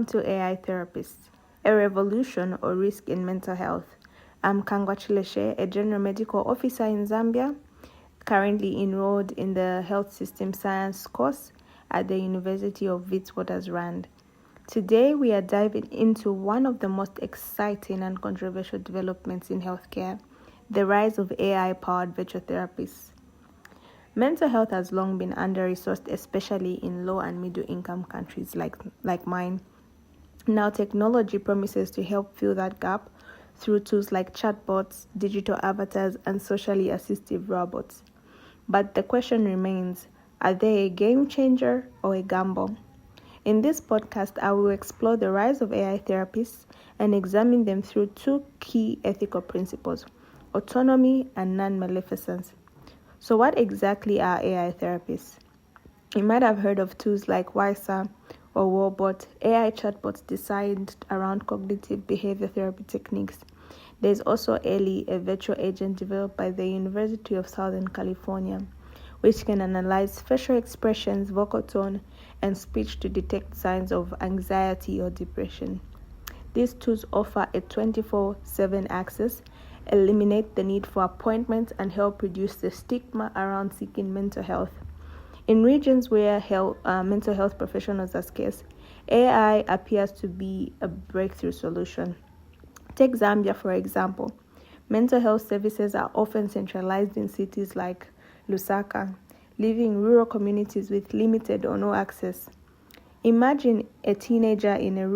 Welcome to AI Therapists, a revolution or risk in mental health. I'm Kangwa Chileshe, a general medical officer in Zambia, currently enrolled in the Health System Science course at the University of Witwatersrand. Today, we are diving into one of the most exciting and controversial developments in healthcare, the rise of AI-powered virtual therapists. Mental health has long been under-resourced, especially in low and middle-income countries like mine. Now, technology promises to help fill that gap through tools like chatbots, digital avatars, and socially assistive robots. But the question remains, are they a game changer or a gamble? In this podcast, I will explore the rise of AI therapists and examine them through two key ethical principles: autonomy and non-maleficence. So what exactly are AI therapists? You might have heard of tools like WISA or Warbot, AI chatbots designed around cognitive behavior therapy techniques. There's also Ellie, a virtual agent developed by the University of Southern California, which can analyze facial expressions, vocal tone, and speech to detect signs of anxiety or depression. These tools offer a 24/7 access, eliminate the need for appointments, and help reduce the stigma around seeking mental health. In regions where mental health professionals are scarce, AI appears to be a breakthrough solution. Take Zambia, for example. Mental health services are often centralized in cities like Lusaka, leaving rural communities with limited or no access. Imagine a teenager in the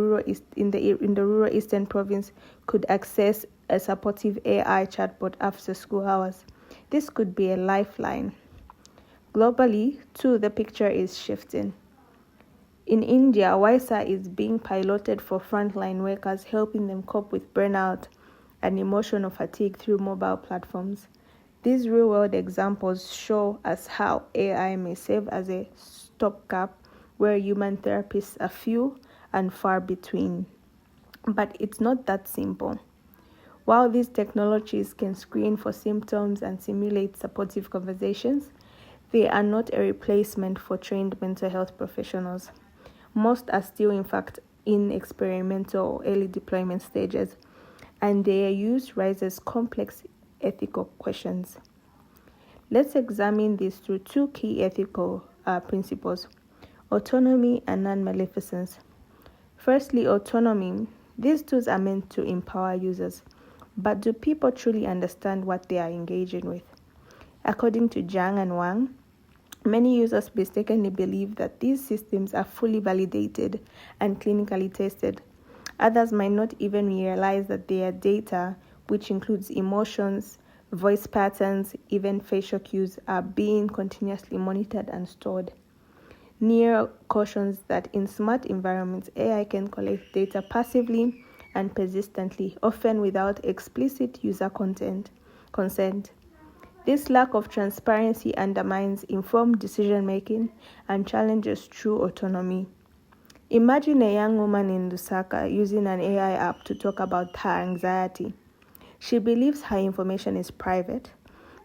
rural eastern province could access a supportive AI chatbot after school hours. This could be a lifeline. Globally, too, the picture is shifting. In India, WISA is being piloted for frontline workers, helping them cope with burnout and emotional fatigue through mobile platforms. These real-world examples show us how AI may serve as a stopgap where human therapists are few and far between. But it's not that simple. While these technologies can screen for symptoms and simulate supportive conversations, they are not a replacement for trained mental health professionals. Most are still, in fact, in experimental or early deployment stages, and their use raises complex ethical questions. Let's examine these through two key ethical principles: autonomy and non-maleficence. Firstly, autonomy. These tools are meant to empower users, but do people truly understand what they are engaging with? According to Zhang and Wang, many users mistakenly believe that these systems are fully validated and clinically tested. Others might not even realize that their data, which includes emotions, voice patterns, even facial cues, are being continuously monitored and stored. Near cautions that in smart environments, AI can collect data passively and persistently, often without explicit user consent. This lack of transparency undermines informed decision-making and challenges true autonomy. Imagine a young woman in Lusaka using an AI app to talk about her anxiety. She believes her information is private,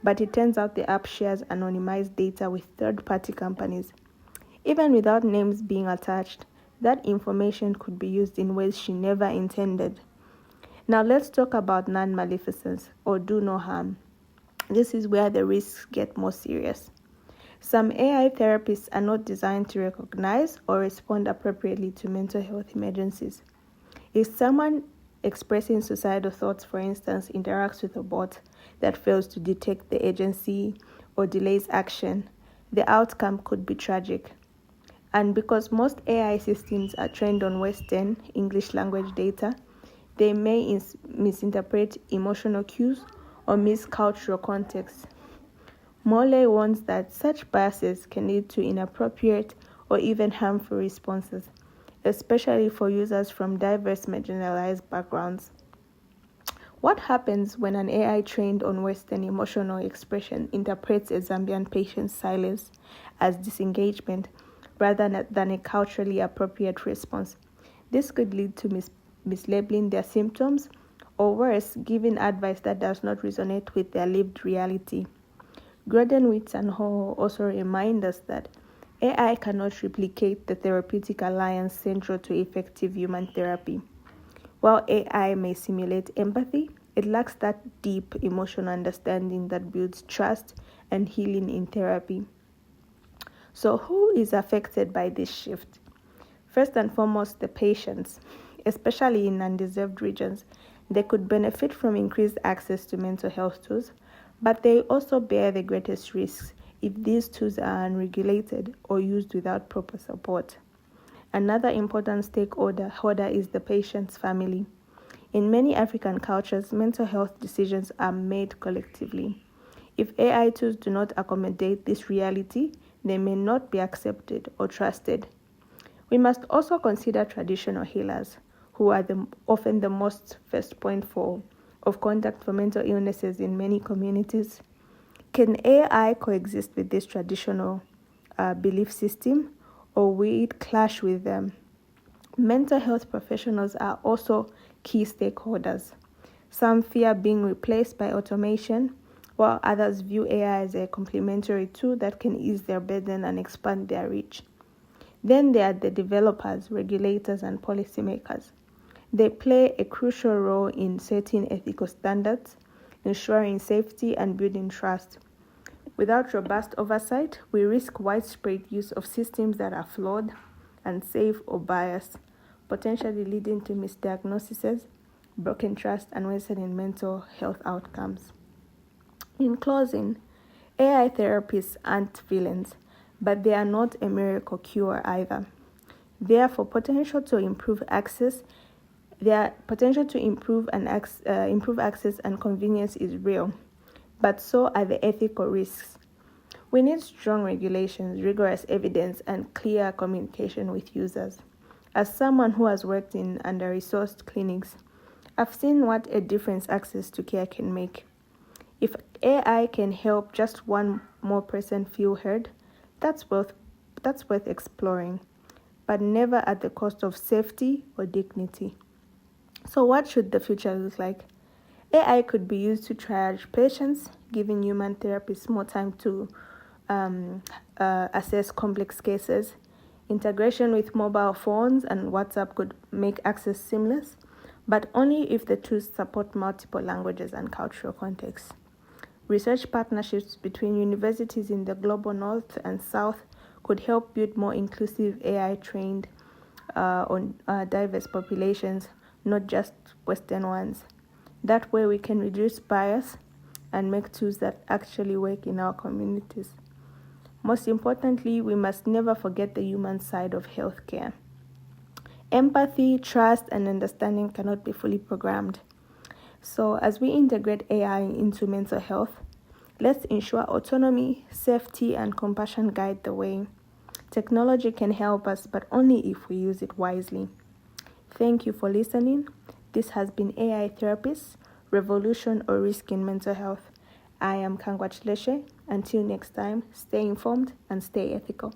but it turns out the app shares anonymized data with third-party companies. Even without names being attached, that information could be used in ways she never intended. Now let's talk about non-maleficence, or do no harm. This is where the risks get more serious. Some AI therapists are not designed to recognize or respond appropriately to mental health emergencies. If someone expressing suicidal thoughts, for instance, interacts with a bot that fails to detect the agency or delays action, the outcome could be tragic. And because most AI systems are trained on Western English language data, they may misinterpret emotional cues or miss cultural context. Morley warns that such biases can lead to inappropriate or even harmful responses, especially for users from diverse marginalized backgrounds. What happens when an AI trained on Western emotional expression interprets a Zambian patient's silence as disengagement rather than a culturally appropriate response? This could lead to mislabeling their symptoms, or worse, giving advice that does not resonate with their lived reality. Gordon, Witts, and Ho also remind us that AI cannot replicate the therapeutic alliance central to effective human therapy. While AI may simulate empathy, it lacks that deep emotional understanding that builds trust and healing in therapy. So, who is affected by this shift? First and foremost, the patients, especially in undeserved regions. They could benefit from increased access to mental health tools, but they also bear the greatest risks if these tools are unregulated or used without proper support. Another important stakeholder is the patient's family. In many African cultures, mental health decisions are made collectively. If AI tools do not accommodate this reality, they may not be accepted or trusted. We must also consider traditional healers, who are often the most first point of contact for mental illnesses in many communities. Can AI coexist with this traditional belief system, or will it clash with them? Mental health professionals are also key stakeholders. Some fear being replaced by automation, while others view AI as a complementary tool that can ease their burden and expand their reach. Then there are the developers, regulators, and policymakers. They play a crucial role in setting ethical standards, ensuring safety, and building trust. Without robust oversight, we risk widespread use of systems that are flawed, unsafe, or biased, potentially leading to misdiagnoses, broken trust, and worsening mental health outcomes. In closing, AI therapists aren't villains, but they are not a miracle cure either. Therefore, potential to improve access and convenience is real, but so are the ethical risks. We need strong regulations, rigorous evidence, and clear communication with users. As someone who has worked in under-resourced clinics, I've seen what a difference access to care can make. If AI can help just one more person feel heard, that's worth exploring, but never at the cost of safety or dignity. So what should the future look like? AI could be used to triage patients, giving human therapists more time to assess complex cases. Integration with mobile phones and WhatsApp could make access seamless, but only if the tools support multiple languages and cultural contexts. Research partnerships between universities in the global north and south could help build more inclusive AI trained on diverse populations, not just Western ones. That way we can reduce bias and make tools that actually work in our communities. Most importantly, we must never forget the human side of healthcare. Empathy, trust, and understanding cannot be fully programmed. So as we integrate AI into mental health, let's ensure autonomy, safety, and compassion guide the way. Technology can help us, but only if we use it wisely. Thank you for listening. This has been AI Therapists, Revolution or Risk in Mental Health. I am Kangwa Chileshe. Until next time, stay informed and stay ethical.